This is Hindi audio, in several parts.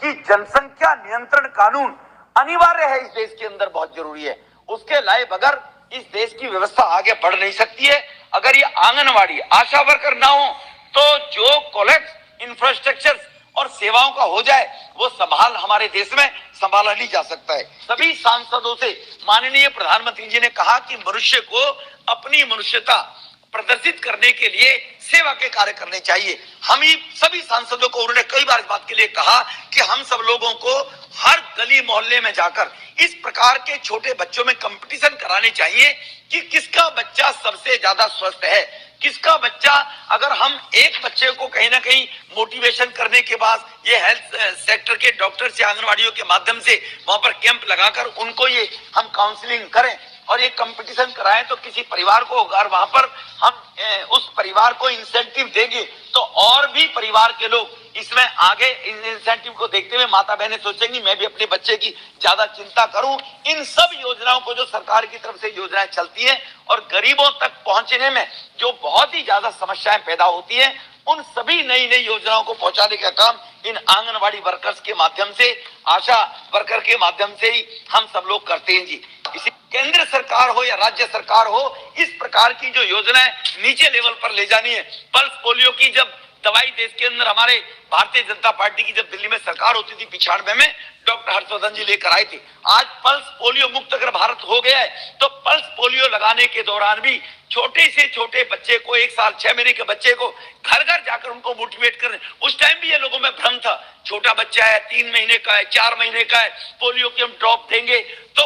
कि जनसंख्या नियंत्रण कानून अनिवार्य है, इस देश के अंदर बहुत जरूरी है। उसके लाए बगैर इस देश की व्यवस्था आगे बढ़ नहीं सकती है। अगर ये आंगनवाड़ी आशा वर्कर ना हो तो जो कोलैप्स इंफ्रास्ट्रक्चर और सेवाओं का हो जाए वो संभाल हमारे देश में संभाला नहीं जा सकता है। सभी सांसदों से माननीय प्रधानमंत्री जी ने कहा कि मनुष्य को अपनी मनुष्यता प्रदर्शित करने के लिए सेवा के कार्य करने चाहिए। हम ही सभी सांसदों को उन्होंने कई बार इस बात के लिए कहा कि हम सब लोगों को हर गली मोहल्ले में जाकर इस प्रकार के छोटे बच्चों में कंपटीशन कराने चाहिए कि किसका बच्चा सबसे ज्यादा स्वस्थ है, किसका बच्चा, अगर हम एक बच्चे को कहीं ना कहीं मोटिवेशन करने के बाद ये हेल्थ सेक्टर के डॉक्टर से आंगनवाड़ियों के माध्यम से वहां पर कैंप लगाकर उनको ये हम काउंसलिंग करें और ये कंपटीशन कराएं तो किसी परिवार को अगर वहां पर हम उस परिवार को इंसेंटिव देंगे तो और भी परिवार के लोग इसमें आगे इन इंसेंटिव को देखते हुए माता बहनें सोचेंगी मैं भी अपने बच्चे की ज्यादा चिंता करूं। इन सब योजनाओं को जो सरकार की तरफ से योजनाएं चलती हैं और गरीबों तक पहुंचने में जो बहुत ही ज्यादा समस्याएं पैदा होती हैं, उन सभी नई नई योजनाओं को पहुंचाने का काम इन आंगनवाड़ी वर्कर्स के माध्यम से, आशा वर्कर के माध्यम से ही हम सब लोग करते हैं जी। इसी केंद्र सरकार हो या राज्य सरकार हो, इस प्रकार की जो योजनाएं नीचे लेवल पर ले जानी है। पल्स पोलियो की जब दवाई देश के अंदर हमारे भारतीय जनता पार्टी की जब दिल्ली में सरकार होती थी 95 में, डॉक्टर हर्षवर्धन जी लेकर आए थे। आज पल्स पोलियो मुक्त अगर भारत हो गया है तो पल्स पोलियो लगाने के दौरान भी छोटे से छोटे बच्चे को, 1 साल 6 महीने के बच्चे को घर घर जाकर उनको मोटिवेट करें। उस टाइम भी ये लोगों में भ्रम था, छोटा बच्चा है, 3 महीने का है, 4 महीने का है, पोलियो की हम ड्रॉप देंगे। तो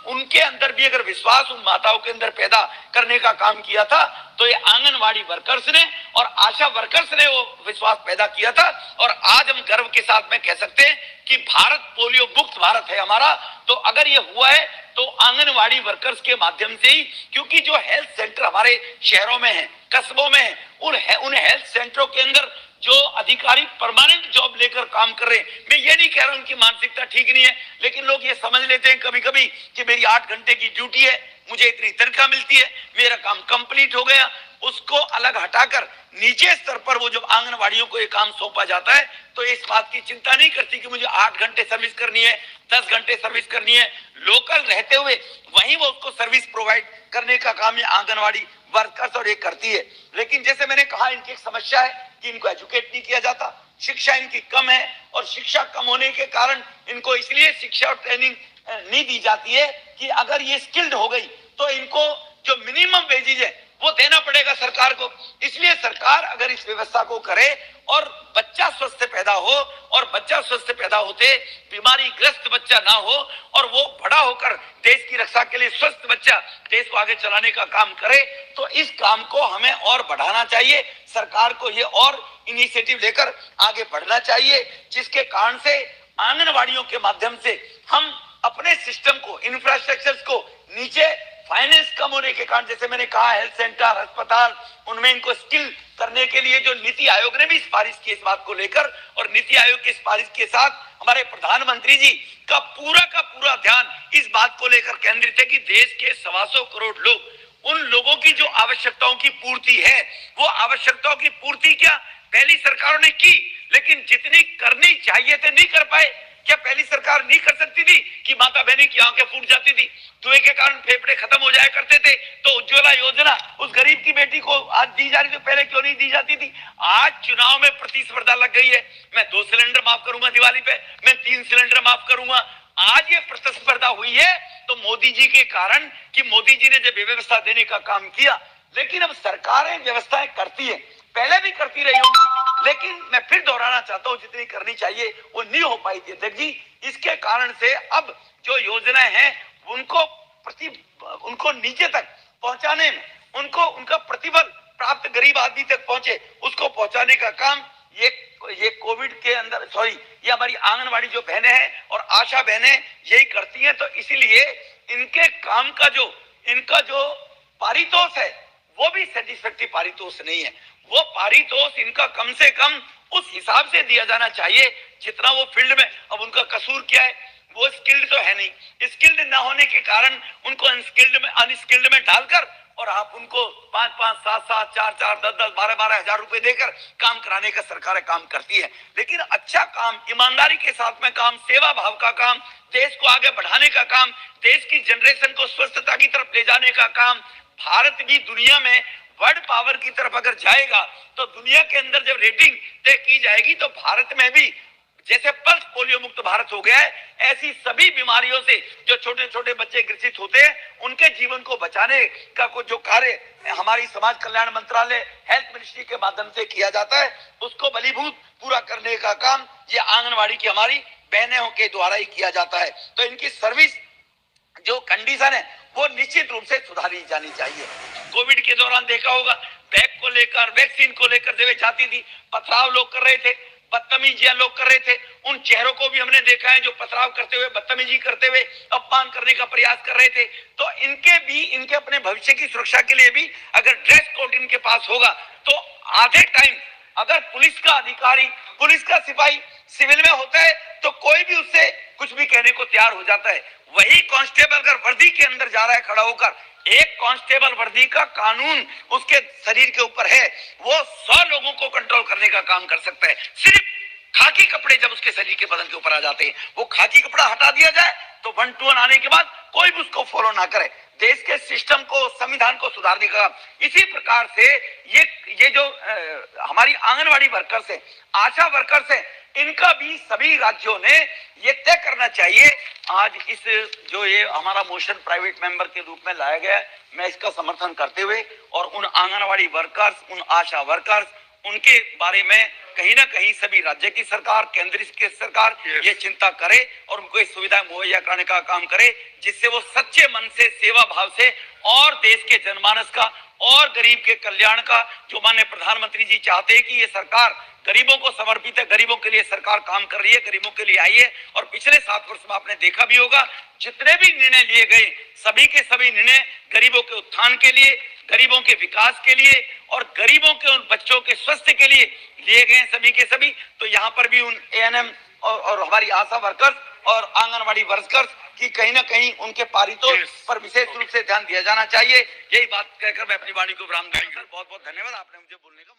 उनके अंदर भी अगर विश्वास उन माताओं के अंदर पैदा करने का काम किया था तो ये आंगनवाड़ी वर्कर्स ने और आशा वर्कर्स ने वो विश्वास पैदा किया था। और आज हम गर्व के साथ में कह सकते हैं कि भारत पोलियो मुक्त भारत है हमारा। तो अगर ये हुआ है तो आंगनवाड़ी वर्कर्स के माध्यम से ही, क्योंकि जो हेल्थ सेंटर हमारे शहरों में है, कस्बों में है, उन हेल्थ सेंटरों के अंदर जो अधिकारी परमानेंट जॉब लेकर काम कर रहे हैं, मैं ये नहीं कह रहा उनकी मानसिकता ठीक नहीं है, लेकिन लोग ये समझ लेते हैं कभी कभी कि मेरी 8 घंटे की ड्यूटी है, मुझे इतनी तनख्वाह मिलती है, मेरा काम कंप्लीट हो गया। उसको अलग हटाकर नीचे स्तर पर वो जब आंगनवाड़ियों को ये काम सौंपा जाता है तो इस बात की चिंता नहीं करती कि मुझे 8 घंटे सर्विस करनी है, 10 घंटे सर्विस करनी है। लोकल रहते हुए वहीं वो उसको सर्विस प्रोवाइड करने का काम ये आंगनवाड़ी वर्कर्स और ये करती है। लेकिन जैसे मैंने कहा, इनकी एक समस्या है कि इनको एजुकेट नहीं किया जाता, शिक्षा इनकी कम है और शिक्षा कम होने के कारण इनको इसलिए शिक्षा और ट्रेनिंग नहीं दी जाती है कि अगर ये स्किल्ड हो गई तो इनको जो मिनिमम वेजेज है वो देना पड़ेगा सरकार को। इसलिए सरकार अगर इस व्यवस्था को करे और बच्चा स्वस्थ पैदा हो और बच्चा स्वस्थ पैदा होते बीमारी ग्रस्त बच्चा ना हो और वो बड़ा होकर देश की रक्षा के लिए स्वस्थ बच्चा देश को आगे चलाने का काम करे, तो इस काम को हमें और बढ़ाना चाहिए। सरकार को ये और इनिशिएटिव लेकर आगे बढ़ना चाहिए, जिसके कारण से आंगनवाड़ियों के माध्यम से हम अपने सिस्टम को, इंफ्रास्ट्रक्चर को नीचे, फाइनेंस कम होने के कारण, जैसे मैंने कहा हेल्थ सेंटर, अस्पताल, उनमें इनको स्किल करने के लिए जो नीति आयोग ने भी सिफारिश की इस बात को लेकर, और नीति आयोग की सिफारिश के साथ हमारे प्रधानमंत्री जी का पूरा ध्यान इस बात को लेकर केंद्रित है कि देश के 125 करोड़ लोग, उन लोगों की जो आवश्यकताओं की पूर्ति है, वो आवश्यकताओं की पूर्ति क्या पहली सरकारों ने की, लेकिन जितनी करनी चाहिए थे नहीं कर पाए। क्या पहली सरकार नहीं कर सकती थी कि माता बहनी की आंखें फूट जाती थी, धुएं के कारण फेफड़े खत्म हो जाया करते थे, तो उज्ज्वला योजना उस गरीब की बेटी को आज दी जा रही, तो पहले क्यों नहीं दी जाती थी? आज चुनाव में प्रतिस्पर्धा लग गई है, मैं 2 सिलेंडर माफ करूंगा दिवाली पे, मैं 3 सिलेंडर माफ करूंगा। आज ये प्रतिस्पर्धा हुई है तो मोदी जी के कारण, कि मोदी जी ने जब व्यवस्था देने का काम किया। लेकिन अब सरकारें व्यवस्थाएं करती है, पहले भी करती रही होंगी, लेकिन मैं फिर दोहराना चाहता हूं जितनी करनी चाहिए वो नहीं हो पाई थी अध्यक्ष जी। इसके कारण से अब जो योजनाएं हैं उनको नीचे तक पहुंचाने में, उनको उनका प्रतिफल प्राप्त गरीब आदमी तक पहुंचे, उसको पहुंचाने का काम ये कोविड के अंदर, ये हमारी आंगनवाड़ी जो बहनें हैं और आशा बहनें यही करती हैं। तो इसीलिए इनके काम का इनका जो पारितोष है वो भी सेटिस्फैक्टरी पारितोष नहीं है। वो पारितोष इनका कम से कम उस हिसाब से दिया जाना चाहिए जितना वो फील्ड में, अब उनका कसूर क्या है, वो स्किल्ड तो है नहीं, स्किल्ड ना होने के कारण उनको अनस्किल्ड में डालकर और आप उनको 5-5, 7-7, 4-4, 10-10, 12-12 हजार रुपए देकर काम कराने का सरकार काम करती है। लेकिन अच्छा काम, ईमानदारी के साथ में काम, सेवा भाव का काम, देश को आगे बढ़ाने का काम, देश की जनरेशन को स्वस्थता की तरफ ले जाने का काम, भारत भी दुनिया में वर्ल्ड पावर की तरफ अगर जाएगा तो दुनिया के अंदर जब रेटिंग तय की जाएगी तो भारत में भी जैसे पल्स पोलियो मुक्त भारत हो गया है, ऐसी सभी बीमारियों से जो छोटे छोटे बच्चे ग्रसित होते हैं उनके जीवन को बचाने का जो कार्य हमारी समाज कल्याण मंत्रालय, हेल्थ मिनिस्ट्री के माध्यम से किया जाता है, उसको बलीभूत पूरा करने का काम ये आंगनवाड़ी की हमारी बहनों के द्वारा ही किया जाता है। तो इनकी सर्विस जो कंडीशन है वो निश्चित रूप से सुधारी जानी चाहिए। कोविड के दौरान देखा होगा, बैग को लेकर, वैक्सीन को लेकर जब जाती थी, पथराव लोग कर रहे थे, बदतमीजियां लोग कर रहे थे, उन चेहरों को भी हमने देखा है जो पथराव करते हुए, बदतमीजी करते हुए अपमान करने का प्रयास कर रहे थे। तो इनके अपने भविष्य की सुरक्षा के लिए भी अगर ड्रेस कोड इनके पास होगा तो आधे टाइम अगर पुलिस का अधिकारी, पुलिस का सिपाही सिविल में होता है तो कोई भी उससे कुछ भी कहने को तैयार हो जाता है। वही कांस्टेबल अगर वर्दी के अंदर जा रहा है खड़ा होकर, एक कांस्टेबल वर्दी का कानून उसके शरीर के ऊपर है, वो 100 लोगों को कंट्रोल करने का काम कर सकता है। सिर्फ खाकी कपड़े जब उसके शरीर के बदन के ऊपर आ जाते हैं, वो खाकी कपड़ा हटा दिया जाए तो 1 to 1 आने के बाद कोई भी उसको फॉलो ना करे। देश के सिस्टम को, संविधान को सुधारने का इसी प्रकार से ये जो हमारी आंगनवाड़ी वर्कर्स है, आशा वर्कर्स है, इनका भी सभी राज्यों ने ये तय करना चाहिए। आज इस जो ये हमारा मोशन प्राइवेट मेंबर के रूप में लाया गया है, मैं इसका समर्थन करते हुए और उन आंगनवाड़ी वर्कर्स, उन आशा वर्कर्स, उनके बारे में कहीं ना कहीं सभी राज्य की सरकार, केंद्र की सरकार ये चिंता करे और उनको इस सुविधा मुहैया कराने का काम करे, जिससे वो सच्चे मन से, सेवा भाव से और देश के जनमानस का और गरीब के कल्याण का, जो माननीय प्रधानमंत्री जी चाहते हैं कि ये सरकार गरीबों को समर्पित है, गरीबों के लिए सरकार काम कर रही है, गरीबों के लिए आई है। और पिछले 7 वर्ष में आपने देखा भी होगा, जितने भी निर्णय लिए गए सभी के सभी निर्णय गरीबों के उत्थान के लिए, गरीबों के विकास के लिए और गरीबों के उन बच्चों के स्वास्थ्य के लिए लिए गए सभी के सभी। तो यहाँ पर भी उन एएनएम और हमारी आशा वर्कर्स और आंगनवाड़ी वर्कर्स की कहीं ना कहीं उनके पारितोष पर विशेष रूप से ध्यान दिया जाना चाहिए। यही बात कहकर मैं अपनी वाणी को विराम दूंगा। सर बहुत बहुत धन्यवाद, आपने मुझे बोलने का